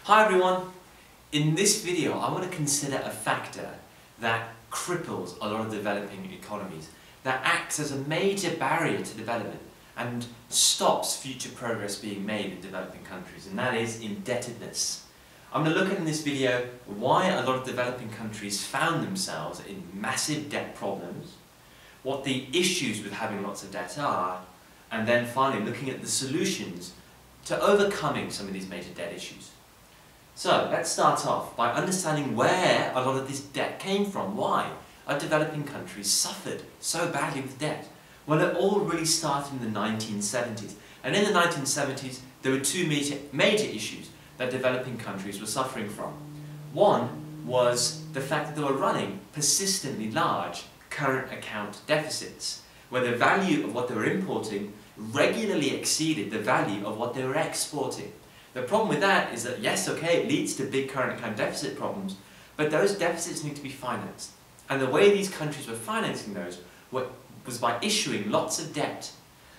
Hi everyone! In this video I want to consider a factor that cripples a lot of developing economies, that acts as a major barrier to development and stops future progress being made in developing countries, and that is indebtedness. I'm going to look at in this video why a lot of developing countries found themselves in massive debt problems, what the issues with having lots of debt are, and then finally looking at the solutions to overcoming some of these major debt issues. So let's start off by understanding where a lot of this debt came from. Why are developing countries suffered so badly with debt? Well, it all really started in the 1970s. And in the 1970s, there were two major issues that developing countries were suffering from. One was the fact that they were running persistently large current account deficits, where the value of what they were importing regularly exceeded the value of what they were exporting. The problem with that is that, yes, okay, it leads to big current account deficit problems, but those deficits need to be financed. And the way these countries were financing those was by issuing lots of debt.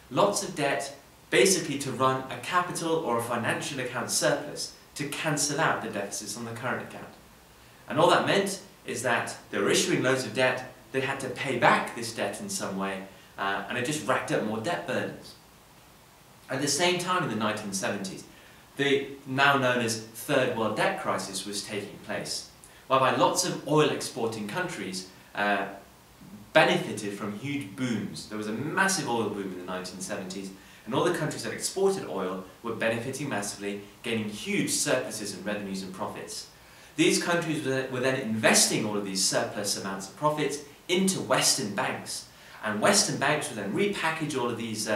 Lots of debt basically to run a capital or a financial account surplus to cancel out the deficits on the current account. And all that meant is that they were issuing loads of debt, they had to pay back this debt in some way, and it just racked up more debt burdens. At the same time in the 1970s, the now known as Third World Debt Crisis was taking place, whereby lots of oil exporting countries benefited from huge booms. There was a massive oil boom in the 1970s, and all the countries that exported oil were benefiting massively, gaining huge surpluses in revenues and profits. These countries were then investing all of these surplus amounts of profits into Western banks, and Western banks would then repackage all of these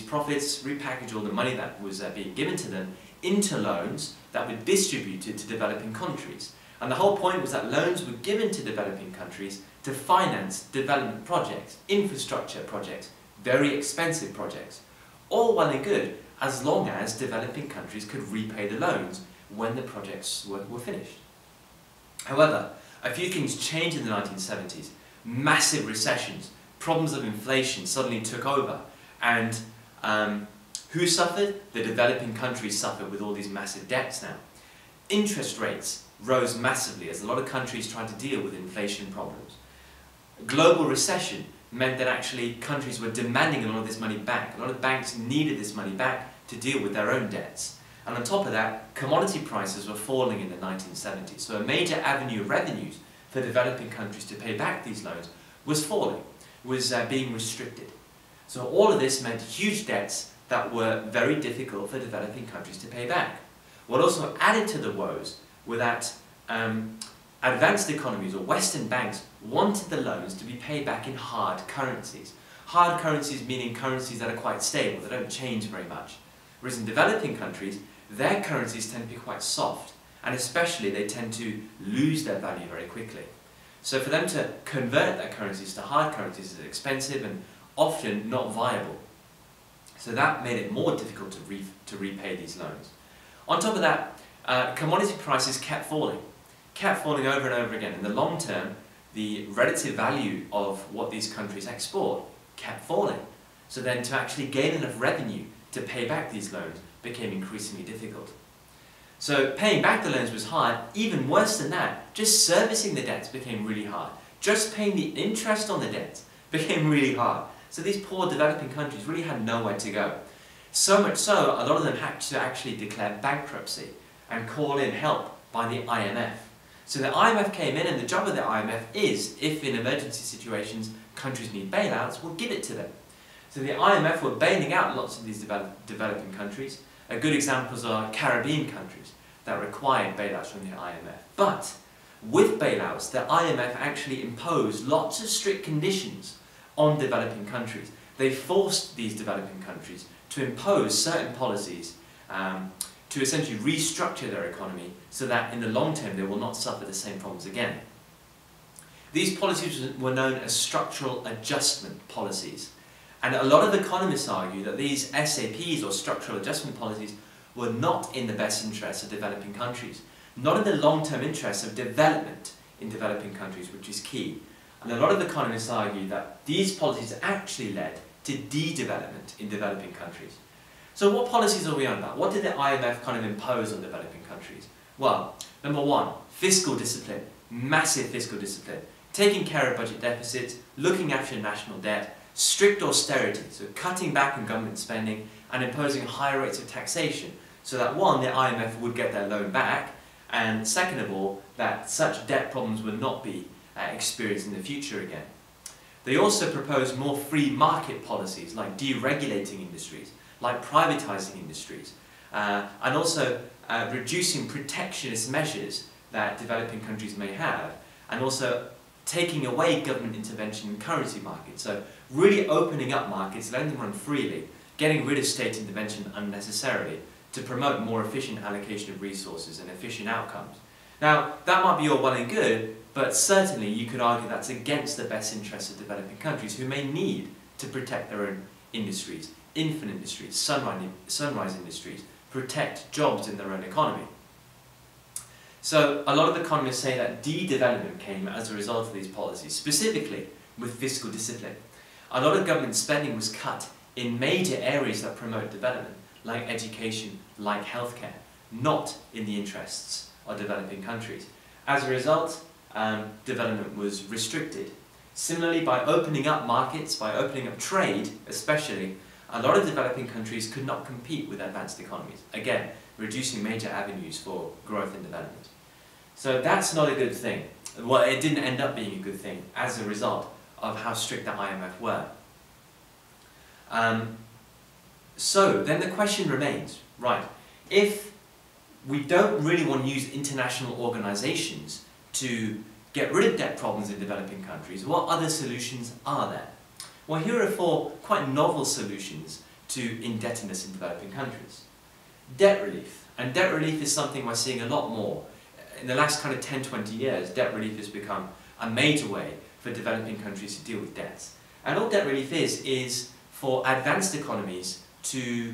profits, repackage all the money that was being given to them into loans that were distributed to developing countries. And the whole point was that loans were given to developing countries to finance development projects, infrastructure projects, very expensive projects. All well and good, as long as developing countries could repay the loans when the projects were finished. However, a few things changed in the 1970s. Massive recessions, problems of inflation suddenly took over, and who suffered? The developing countries suffered with all these massive debts now. Interest rates rose massively as a lot of countries tried to deal with inflation problems. Global recession meant that actually countries were demanding a lot of this money back. A lot of banks needed this money back to deal with their own debts. And on top of that, commodity prices were falling in the 1970s. So a major avenue of revenues for developing countries to pay back these loans was falling, was being restricted. So all of this meant huge debts that were very difficult for developing countries to pay back. What also added to the woes were that advanced economies or Western banks wanted the loans to be paid back in hard currencies. Hard currencies meaning currencies that are quite stable, they don't change very much. Whereas in developing countries, their currencies tend to be quite soft, and especially they tend to lose their value very quickly. So for them to convert their currencies to hard currencies is expensive and often not viable. So that made it more difficult to repay these loans. On top of that, commodity prices kept falling over and over again. In the long term, the relative value of what these countries export kept falling. So then to actually gain enough revenue to pay back these loans became increasingly difficult. So paying back the loans was hard. Even worse than that, just servicing the debts became really hard. Just paying the interest on the debts became really hard. So these poor developing countries really had nowhere to go. So much so, a lot of them had to actually declare bankruptcy and call in help by the IMF. So the IMF came in, and the job of the IMF is, if in emergency situations countries need bailouts, we'll give it to them. So the IMF were bailing out lots of these developing countries. Good examples are Caribbean countries that required bailouts from the IMF. But with bailouts, the IMF actually imposed lots of strict conditions on developing countries. They forced these developing countries to impose certain policies to essentially restructure their economy so that in the long term they will not suffer the same problems again. These policies were known as structural adjustment policies. And a lot of economists argue that these SAPs or structural adjustment policies were not in the best interests of developing countries, not in the long-term interests of development in developing countries, which is key. And a lot of economists argue that these policies actually led to de-development in developing countries. So what policies are we on about? What did the IMF kind of impose on developing countries? Well, number one, fiscal discipline, massive fiscal discipline, taking care of budget deficits, looking after national debt, strict austerity, so cutting back on government spending and imposing higher rates of taxation, so that one, the IMF would get their loan back, and second of all, that such debt problems would not be experienced in the future again. They also proposed more free market policies, like deregulating industries, like privatising industries, and also reducing protectionist measures that developing countries may have, and also taking away government intervention in currency markets. So really opening up markets, letting them run freely, getting rid of state intervention unnecessarily to promote more efficient allocation of resources and efficient outcomes. Now, that might be all well and good, but certainly you could argue that's against the best interests of developing countries who may need to protect their own industries, infant industries, sunrise industries, protect jobs in their own economy. So a lot of economists say that de-development came as a result of these policies, specifically with fiscal discipline. A lot of government spending was cut in major areas that promote development, like education, like healthcare, not in the interests of developing countries. As a result, development was restricted. Similarly, by opening up markets, by opening up trade especially, a lot of developing countries could not compete with advanced economies, again, reducing major avenues for growth and development. So that's not a good thing. Well, it didn't end up being a good thing as a result of how strict the IMF were. So then the question remains, right, if we don't really want to use international organizations to get rid of debt problems in developing countries, what other solutions are there? Well, here are 4 quite novel solutions to indebtedness in developing countries. Debt relief. And debt relief is something we're seeing a lot more. In the last kind of 10-20 years, debt relief has become a major way for developing countries to deal with debts. And all debt relief is for advanced economies to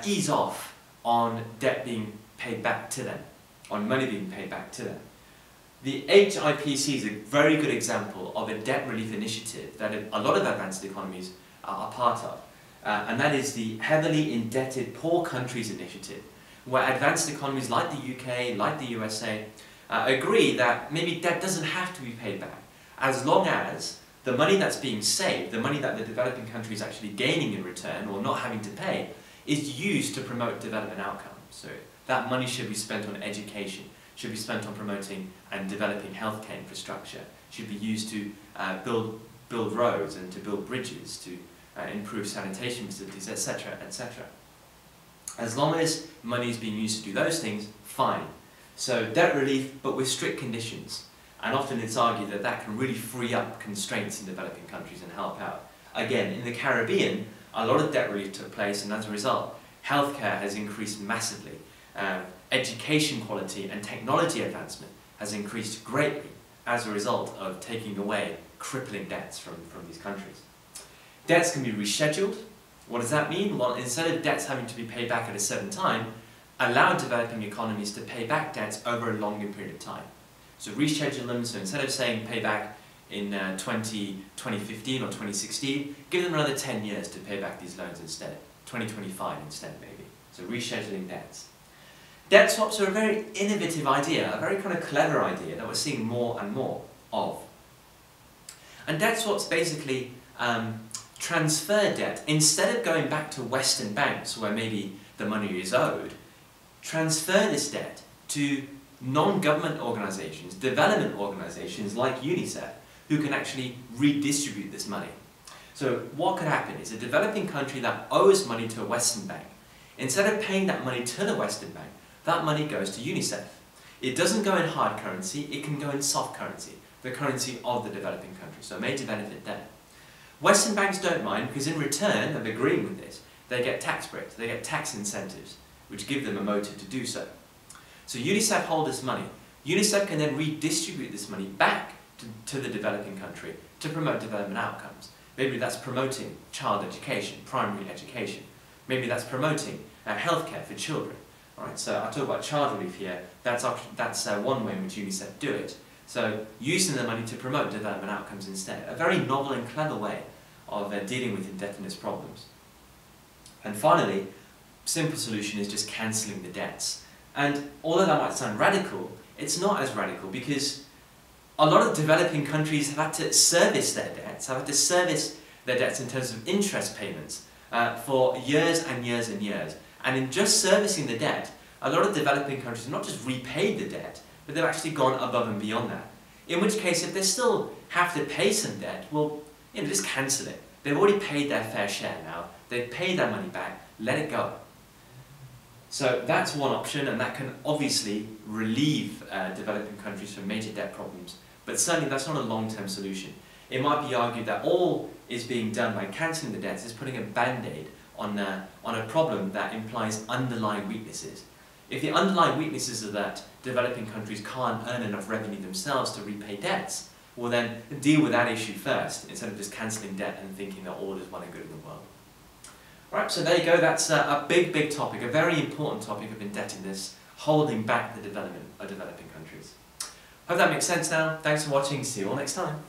ease off on debt being paid back to them, on money being paid back to them. The HIPC is a very good example of a debt relief initiative that a lot of advanced economies are part of, and that is the Heavily Indebted Poor Countries Initiative, where advanced economies like the UK, like the USA, agree that maybe debt doesn't have to be paid back, as long as the money that's being saved, the money that the developing country is actually gaining in return or not having to pay, is used to promote development outcomes. So that money should be spent on education, should be spent on promoting and developing healthcare infrastructure, should be used to build roads and to build bridges, to improve sanitation facilities, etc., etc. As long as money is being used to do those things, fine. So debt relief, but with strict conditions. And often it's argued that that can really free up constraints in developing countries and help out. Again, in the Caribbean, a lot of debt relief took place, and as a result, healthcare has increased massively. Education quality and technology advancement has increased greatly as a result of taking away crippling debts from these countries. Debts can be rescheduled. What does that mean? Well, instead of debts having to be paid back at a certain time, allow developing economies to pay back debts over a longer period of time. So reschedule them, so instead of saying pay back in 2015 or 2016, give them another 10 years to pay back these loans instead, 2025 instead maybe. So rescheduling debts. Debt swaps are a very innovative idea, a very kind of clever idea that we're seeing more and more of. And debt swaps basically transfer debt, instead of going back to Western banks where maybe the money is owed, transfer this debt to non-government organizations, development organizations like UNICEF, who can actually redistribute this money. So what could happen is a developing country that owes money to a Western bank, instead of paying that money to the Western bank, that money goes to UNICEF. It doesn't go in hard currency, it can go in soft currency, the currency of the developing country, so a major benefit there. Western banks don't mind because in return of agreeing with this, they get tax breaks, they get tax incentives, which give them a motive to do so. So UNICEF hold this money. UNICEF can then redistribute this money back to the developing country to promote development outcomes. Maybe that's promoting child education, primary education. Maybe that's promoting healthcare for children. All right, so I talk about child relief here. That's one way in which UNICEF do it. So using the money to promote development outcomes instead. A very novel and clever way of dealing with indebtedness problems. And finally, simple solution is just cancelling the debts. And although that might sound radical, it's not as radical, because a lot of developing countries have had to service their debts, have had to service their debts in terms of interest payments for years and years and years. And in just servicing the debt, a lot of developing countries have not just repaid the debt, but they've actually gone above and beyond that. In which case, if they still have to pay some debt, well, just cancel it. They've already paid their fair share now. They've paid their money back. Let it go. So that's one option, and that can obviously relieve developing countries from major debt problems. But certainly that's not a long-term solution. It might be argued that all is being done by cancelling the debts is putting a band-aid on a problem that implies underlying weaknesses. If the underlying weaknesses are that developing countries can't earn enough revenue themselves to repay debts, well then deal with that issue first, instead of just cancelling debt and thinking that all is well and good in the world. Right, so there you go, that's a big topic, a very important topic of indebtedness, holding back the development of developing countries. Hope that makes sense now. Thanks for watching, see you all next time.